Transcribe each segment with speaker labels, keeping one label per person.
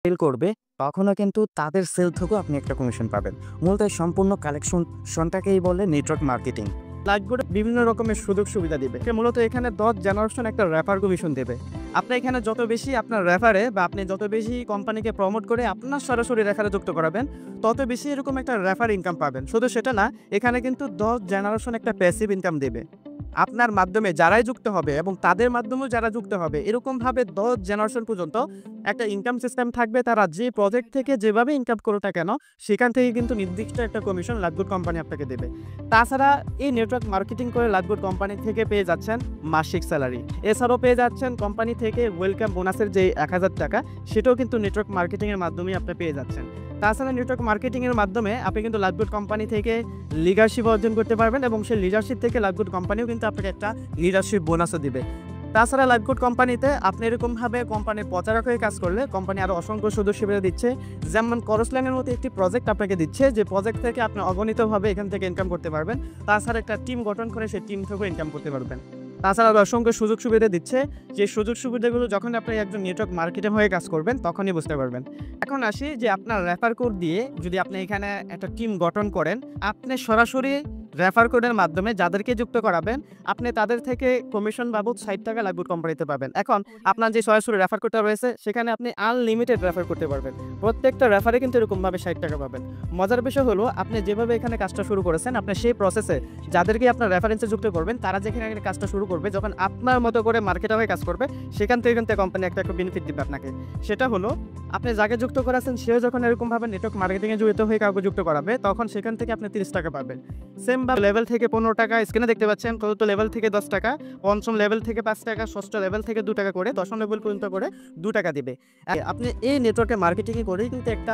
Speaker 1: Sell করবে তখনও কিন্তু তাদের সেল থেকেও আপনি একটা কমিশন পাবেন। মূলত এই সম্পূর্ণ কালেকশনটাকেই বলে নেটওয়ার্ক মার্কেটিং।
Speaker 2: লাইটবোর্ডে বিভিন্ন রকমের সুযোগ সুবিধা দিবে। মূলত এখানে 10 জেনারেশন একটা রেফার কমিশন দেবে। আপনি এখানে যত বেশি আপনার রেফারে বা আপনি যত বেশি কোম্পানিকে প্রমোট করে আপনার সরাসরি রেফারে যুক্ত করাবেন, তত বেশি এরকম একটা রেফার ইনকাম পাবেন। শুধু সেটা না, এখানে কিন্তু 10 জেনারেশন একটা প্যাসিভ ইনকাম দেবে। আপনার মাধ্যমে যারাই যুক্ত হবে এবং তাদের মাধ্যমেও যারা যুক্ত হবে, এরকমভাবে 10 জেনারেশন পর্যন্ত একটা ইনকাম সিস্টেম থাকবে। তারা যে প্রজেক্ট থেকে যেভাবে ইনকাম করুক না কেন, সেখান থেকে কিন্তু নির্দিষ্ট একটা কমিশন লাইটবোর্ড কোম্পানি আপনাকে দেবে। তাছাড়া এই নেটওয়ার্ক মার্কেটিং করে লাইটবোর্ড কোম্পানি থেকে পেয়ে যাচ্ছেন মাসিক স্যালারি। এছাড়াও পেয়ে যাচ্ছেন কোম্পানি থেকে ওয়েলকাম বোনাসের যে 1000 টাকা, সেটাও কিন্তু নেটওয়ার্ক মার্কেটিংয়ের মাধ্যমেই আপনি পেয়ে যাচ্ছেন। তাছাড়া নেটওয়ার্ক মার্কেটিংয়ের মাধ্যমে আপনি কিন্তু লাইটবোর্ড কোম্পানি থেকে লিডারশিপ অর্জন করতে পারবেন এবং সেই লিডারশিপ থেকে লাইটবোর্ড কোম্পানিও কিন্তু আপনাকে একটা লিডারশিপ বোনাসও দিবে। তাছাড়া লাইটবোর্ড কোম্পানিতে আপনি এরকমভাবে কোম্পানির প্রচারক হয়ে কাজ করলে কোম্পানি আরও অসংখ্য সুযোগ সুবিধা দিচ্ছে। যেমন করসল্যান্ডের মতো একটি প্রজেক্ট আপনাকে দিচ্ছে, যে প্রজেক্ট থেকে আপনি অগণিতভাবে এখান থেকে ইনকাম করতে পারবেন। তাছাড়া একটা টিম গঠন করে সেই টিম থেকেও ইনকাম করতে পারবেন। তাছাড়া অসংখ্য সুযোগ সুবিধা দিচ্ছে, যে সুযোগ সুবিধাগুলো যখন আপনি একজন নেটওয়ার্ক মার্কেটিং হয়ে কাজ করবেন তখনই বুঝতে পারবেন। এখন আসি যে আপনার রেফার কোড দিয়ে যদি আপনি এখানে একটা টিম গঠন করেন, আপনি সরাসরি রেফার কোডের মাধ্যমে যাদেরকে যুক্ত করাবেন, আপনি তাদের থেকে কমিশন বাবদ 60 টাকা লাইটবোর্ড কোম্পানিতে পাবেন। এখন আপনার যে সরাসরি রেফার কোডটা রয়েছে, সেখানে আপনি আনলিমিটেড রেফার করতে পারবেন। প্রত্যেকটা রেফারে কিন্তু এরকমভাবে 60 টাকা পাবেন। মজার বিষয় হলো, আপনি যেভাবে এখানে কাজটা শুরু করেছেন, আপনি সেই প্রসেসে যাদেরকে আপনার রেফারেন্সে যুক্ত করবেন, তারা যেখানে কাজটা শুরু করবে, যখন আপনার মতো করে মার্কেটার হয়ে কাজ করবে, সেখান থেকে কিন্তু কোম্পানি একটা বেনিফিট দিবে আপনাকে। সেটা হলো, আপনি যাকে যুক্ত করাছেন সেও যখন এরকমভাবে নেটওয়ার্ক মার্কেটিংয়ে জড়িত হয়ে কাউকে যুক্ত করাবে, তখন সেখান থেকে আপনি 30 টাকা পাবেন। সেম বা লেভেল থেকে 15 টাকা, স্ক্রিনে দেখতে পাচ্ছেন, চতুর্থ লেভেল থেকে 10 টাকা, পঞ্চম লেভেল থেকে 5 টাকা, ষষ্ঠ লেভেল থেকে 2 টাকা করে, দশম লেভেল পর্যন্ত করে 2 টাকা দিবে। আপনি এই নেটওয়ার্কে মার্কেটিং করেই কিন্তু একটা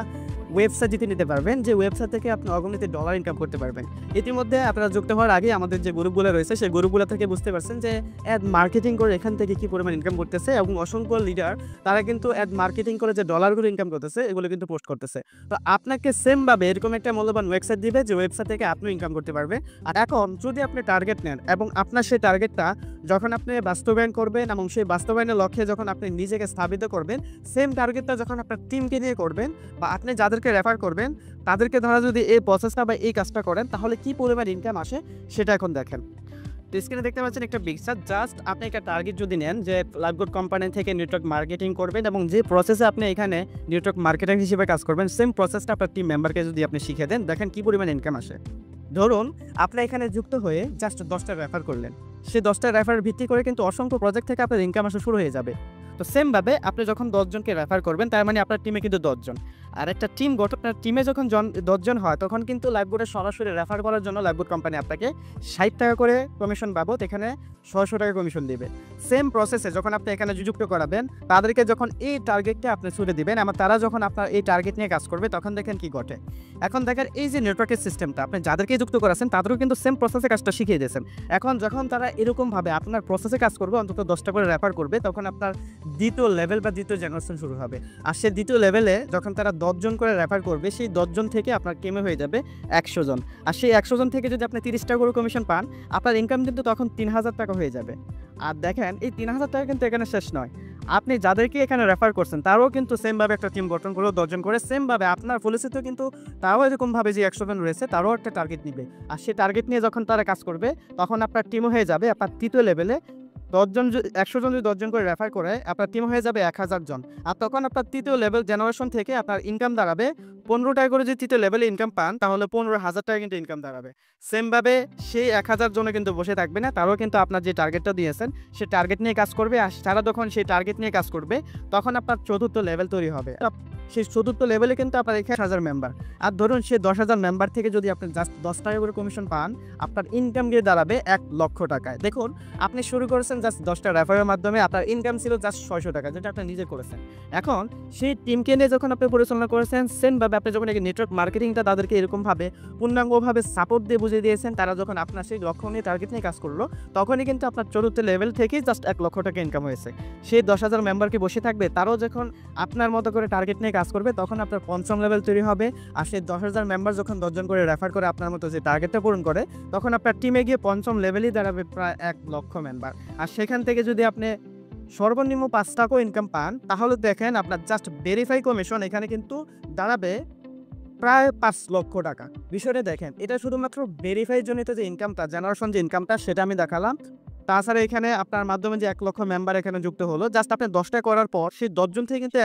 Speaker 2: ওয়েবসাইট জিতে নিতে পারবেন, যে ওয়েবসাইট থেকে আপনি অগণিত ডলার ইনকাম করতে পারবেন। ইতিমধ্যে আপনারা যুক্ত হওয়ার আগে আমাদের যে গ্রুপগুলো রয়েছে, সেই গ্রুপগুলো থেকে বুঝতে পারছেন যে অ্যাড মার্কেটিং করে এখান থেকে কী পরিমাণ ইনকাম করতেছে, এবং অসংখ্য লিডার তারা কিন্তু অ্যাড মার্কেটিং করে যে ডলারগুলো ইনকাম করতেছে, এগুলো কিন্তু পোস্ট করতেছে। তো আপনাকে সেমভাবে এরকম একটা মূল্যবান ওয়েবসাইট দিবে, যে ওয়েবসাইট থেকে আপনি ইনকাম করতে পারবে। আর এখন যদি আপনি টার্গেট নেন এবং আপনার সেই টার্গেটটা যখন আপনি বাস্তবায়ন করবেন এবং সেই বাস্তবায়নের লক্ষ্যে যখন আপনি নিজেকে স্থাপিত করবেন, সেম টার্গেটটা যখন আপনার টিমকে নিয়ে করবেন বা আপনি যাদেরকে রেফার করবেন তাদেরকে ধরা যদি এই প্রসেসটা বা এই কাজটা করেন, তাহলে কি পরিমাণ ইনকাম আসে সেটা এখন দেখেন। তো স্ক্রিনে দেখতে পাচ্ছেন একটা পিকচার। জাস্ট আপনি একটা টার্গেট যদি নেন যে লাইটবোর্ড কোম্পানি থেকে নেটওয়ার্ক মার্কেটিং করবেন এবং যে প্রসেসে আপনি এখানে নেটওয়ার্ক মার্কেটার হিসেবে কাজ করবেন, সেম প্রসেসটা আপনার টিম মেম্বারকে যদি আপনি শিখিয়ে দেন, দেখেন কি পরিমাণ ইনকাম আসে। ধরুন আপনি এখানে যুক্ত হয়ে জাস্ট 10টা রেফার করলেন, সেই 10টা রেফার ভিত্তি করে কিন্তু অসংখ্য প্রজেক্ট থেকে আপনার ইনকাম আসা শুরু হয়ে যাবে। তো সেমভাবে আপনি যখন 10 জনকে রেফার করবেন, তার মানে আপনার টিমে কিন্তু 10 জন। আর একটা টিম গঠন, আপনার টিমে যখন 10 জন হয়, তখন কিন্তু লাইটবোর্ডে সরাসরি রেফার করার জন্য লাইটবোর্ড কোম্পানি আপনাকে 60 টাকা করে কমিশন বাবদ এখানে 600 টাকা কমিশন দেবে। সেম প্রসেসে যখন আপনি এখানে যুক্ত করাবেন, তাদেরকে যখন এই টার্গেটটা আপনি ছুড়ে দিবেন এবং তারা যখন আপনার এই টার্গেট নিয়ে কাজ করবে, তখন দেখেন কি ঘটে। এখন দেখেন এই যে নেটওয়ার্কের সিস্টেমটা, আপনি যাদেরকে যুক্ত করাছেন তাদেরও কিন্তু সেম প্রসেসে কাজটা শিখিয়ে দিয়েছেন। এখন যখন তারা এরকমভাবে আপনার প্রসেসে কাজ করবে, অন্তত 10টা করে রেফার করবে, তখন আপনার দ্বিতীয় লেভেল বা দ্বিতীয় জেনারেশন শুরু হবে। আর সেই দ্বিতীয় লেভেলে যখন তারা 10 জন করে রেফার করবে, সেই 10 জন থেকে আপনার টিমে হয়ে যাবে 100 জন। আর সেই 100 জন থেকে যদি আপনি 30 টাকা করে কমিশন পান, আপনার ইনকাম কিন্তু তখন 3000 টাকা হয়ে যাবে। আর দেখেন এই 3000 টাকা কিন্তু এখানে শেষ নয়, আপনি যাদেরকে এখানে রেফার করছেন তারাও কিন্তু সেমভাবে একটা টিম গঠন করে 10 জন করে সেমভাবে আপনার পলিসিতেও কিন্তু তারাও এরকমভাবে যে 100 জন রয়েছে তারাও একটা টার্গেট নিবে। আর সেই টার্গেট নিয়ে যখন তারা কাজ করবে, তখন আপনার টিমও হয়ে যাবে আপনার তৃতীয় লেভেলে 10 জন, 100 জন যদি 10 জন করে রেফার করে, আপনার টিম হয়ে যাবে 1000 জন। আর তখন আপনার তৃতীয় লেভেল জেনারেশন থেকে আপনার ইনকাম দাঁড়াবে 15 টাকা করে। যদি তৃতীয় লেভেলে ইনকাম পান, তাহলে 15,000 টাকা কিন্তু ইনকাম দাঁড়াবে। সেমভাবে সেই 1000 জনে কিন্তু বসে থাকবে না, তারাও কিন্তু আপনার যে টার্গেটটা দিয়েছেন সেই টার্গেট নিয়ে কাজ করবে। আর তারা যখন সেই টার্গেট নিয়ে কাজ করবে, তখন আপনার চতুর্থ লেভেল তৈরি হবে। সেই চতুর্থ লেভেলে কিন্তু আপনার 1000 মেম্বার। আর ধরুন সেই 10,000 মেম্বার থেকে যদি আপনি জাস্ট 10 টাকা করে কমিশন পান, আপনার ইনকাম গিয়ে দাঁড়াবে 1 লক্ষ টাকায়। দেখুন আপনি শুরু করেছেন জাস্ট 10টা রেফারের মাধ্যমে, আপনার ইনকাম ছিল জাস্ট 600 টাকা, যেটা আপনি নিজে করেছেন। এখন সেই টিমকে নিয়ে যখন আপনি পরিচালনা করেছেন, সেমভাবে আপনি যখন নেটওয়ার্ক মার্কেটিংটা তাদেরকে এরকমভাবে পূর্ণাঙ্গভাবে সাপোর্ট দিয়ে বুঝিয়ে দিয়েছেন, তারা যখন আপনার সেই লক্ষ্য নিয়ে টার্গেট নিয়ে কাজ করলো, তখনই কিন্তু আপনার চতুর্থ লেভেল থেকেই জাস্ট 1 লক্ষ টাকা ইনকাম হয়েছে। সেই 10,000 মেম্বার কি বসে থাকবে? তারাও যখন আপনার মতো করে টার্গেট নিয়ে কাজ করবে, তখন আপনার পঞ্চম লেভেল তৈরি হবে। আর সেই 10,000 মেম্বার যখন 10 জন করে রেফার করে আপনার মতো যে টার্গেটটা পূরণ করে, তখন আপনার টিমে গিয়ে পঞ্চম লেভেলই দাঁড়াবে প্রায় 1 লক্ষ মেম্বার। আর সেখান থেকে যদি আপনি সর্বনিম্ন ৫ টাকাও ইনকাম পান, তাহলে দেখেন আপনার জাস্ট ভেরিফাই কমিশন এখানে কিন্তু দাঁড়াবে প্রায় ৫ লক্ষ টাকা। বিষয়টা দেখেন, এটা শুধুমাত্র ভেরিফাই জনিত যে ইনকামটা, জেনারেশন যে ইনকামটা সেটা আমি দেখালাম। তাছাড়া এখানে আপনার মাধ্যমে যে ১ লক্ষ মেম্বার এখানে যুক্ত হলো, জাস্ট আপনি ১০ টা করার পর সেই ১০ জন থেকে কিন্তু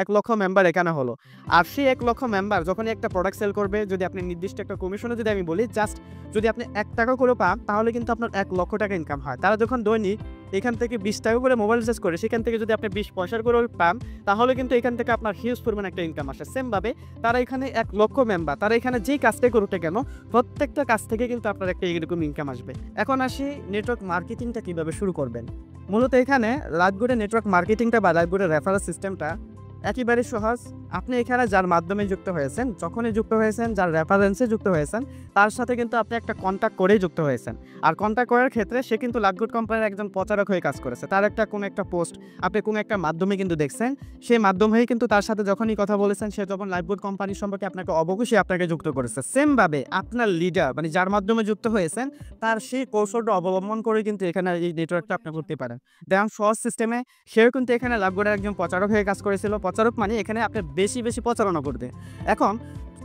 Speaker 2: ১ লক্ষ মেম্বার এখানে হলো। আর সেই ১ লক্ষ মেম্বার যখনই একটা প্রোডাক্ট সেল করবে, যদি আপনি নির্দিষ্ট একটা কমিশনে যদি আমি বলি, জাস্ট যদি আপনি ১ টাকা করে পান, তাহলে কিন্তু আপনার ১ লক্ষ টাকা ইনকাম হয়। তারা যখন দৈনিক এখান থেকে ২০ টাকা করে মোবাইল রিচার্জ করে, সেখান থেকে যদি আপনি ২০ পয়সার করে পান, তাহলে কিন্তু এখান থেকে আপনার হিউজ পরিমাণ একটা ইনকাম আসে। সেমভাবে তারা এখানে ১ লক্ষ মেম্বার, তারা এখানে যেই কাজটাই করুক না কেন, প্রত্যেকটা কাজ থেকে কিন্তু আপনার একটা এরকম ইনকাম আসবে। এখন আসি নেটওয়ার্ক মার্কেটিংটা কিভাবে শুরু করবেন। মূলত এখানে লাইভগুডের নেটওয়ার্ক মার্কেটিংটা বা লাইভগুডের রেফারেল সিস্টেমটা একেবারে সহজ। আপনি এখানে যার মাধ্যমে যুক্ত হয়েছেন, যখনই যুক্ত হয়েছেন, যার রেফারেন্সে যুক্ত হয়েছেন, তার সাথে কিন্তু আপনি একটা কন্ট্যাক্ট করেই যুক্ত হয়েছেন। আর কন্ট্যাক্ট করার ক্ষেত্রে সে কিন্তু লাইভগুড কোম্পানির একজন প্রচারক হয়ে কাজ করেছে। তার কোনো একটা পোস্ট আপনি কোনো একটা মাধ্যমে কিন্তু দেখছেন, সেই মাধ্যম হয়েই কিন্তু তার সাথে যখনই কথা বলেছেন, সে যখন লাইভগুড কোম্পানি সম্পর্কে আপনাকে অবশ্যই আপনাকে যুক্ত করেছে। সেমভাবে আপনার লিডার মানে যার মাধ্যমে যুক্ত হয়েছেন, তার সেই কৌশলটা অবলম্বন করে কিন্তু এখানে এই নেটওয়ার্কটা আপনি করতে পারেন। দেখুন সহজ সিস্টেমে সেও কিন্তু এখানে লাইভগুডের একজন প্রচারক হয়ে কাজ করেছিল। প্রচারক মানে এখানে আপনি বেশি প্রচারণা করবে। এখন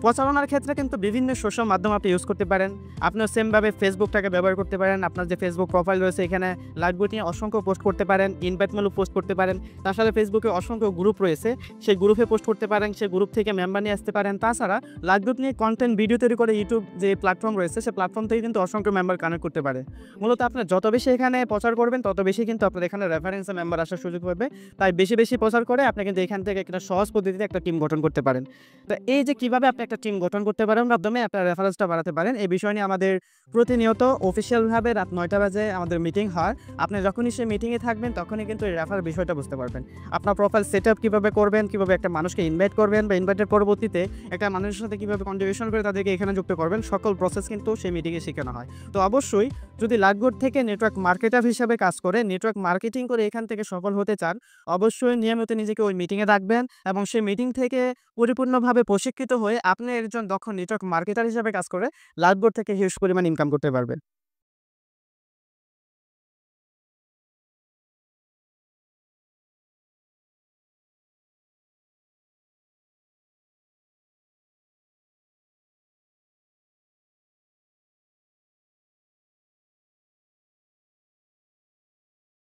Speaker 2: প্রচারণার ক্ষেত্রে কিন্তু বিভিন্ন সোশ্যাল মাধ্যম আপনি ইউজ করতে পারেন। আপনিও সেমভাবে ফেসবুকটাকে ব্যবহার করতে পারেন। আপনার যে ফেসবুক প্রোফাইল রয়েছে, এখানে লাইভগুড নিয়ে অসংখ্য পোস্ট করতে পারেন, ইনভাইট মেলও পোস্ট করতে পারেন। তার সাথে ফেসবুকে অসংখ্য গ্রুপ রয়েছে, সেই গ্রুপে পোস্ট করতে পারেন, সেই গ্রুপ থেকে মেম্বার নিয়ে আসতে পারেন। তাছাড়া লাইভগুড নিয়ে কন্টেন্ট ভিডিও তৈরি করে ইউটিউব যে প্ল্যাটফর্ম রয়েছে, সেই প্ল্যাটফর্ম থেকে কিন্তু অসংখ্য মেম্বার কানেক্ট করতে পারে। মূলত আপনার যত বেশি এখানে প্রচার করবেন, তত বেশি কিন্তু আপনার এখানে রেফারেন্সে মেম্বার আসার সুযোগ পাবে। তাই বেশি প্রচার করে আপনি কিন্তু এখান থেকে একটা সহজ পদ্ধতিতে একটা টিম গঠন করতে পারেন। তো এই যে কিভাবে আপনি একটা টিম গঠন করতে পারেন, মাধ্যমে আপনার রেফারেন্সটা বাড়াতে পারেন, এই বিষয় নিয়ে আমাদের প্রতিনিয়ত অফিসিয়ালভাবে রাত ৯টা বাজে আমাদের মিটিং হয়। আপনি যখনই সেই মিটিংয়ে থাকবেন, তখনই কিন্তু এই রেফার বিষয়টা বুঝতে পারবেন। আপনার প্রোফাইল সেট আপ কীভাবে করবেন, কীভাবে একটা মানুষকে ইনভাইট করবেন, বা ইনভাইটের পরবর্তীতে একটা মানুষের সাথে কীভাবে কন্ট্রিবিউশন করে তাদেরকে এখানে যুক্ত করবেন, সকল প্রসেস কিন্তু সেই মিটিংয়ে শেখানো হয়। তো অবশ্যই যদি লাইভগুড থেকে নেটওয়ার্ক মার্কেটার হিসাবে কাজ করে, নেটওয়ার্ক মার্কেটিং করে এখান থেকে সফল হতে চান, অবশ্যই নিয়মিত নিজেকে ওই মিটিংয়ে রাখবেন এবং সেই মিটিং থেকে পরিপূর্ণভাবে প্রশিক্ষিত হয়ে আপনি একজন দক্ষ নেটওয়ার্ক মার্কেটার হিসেবে কাজ করে লাইভগুড থেকে হিউজ পরিমাণ ইনকাম করতে পারবেন।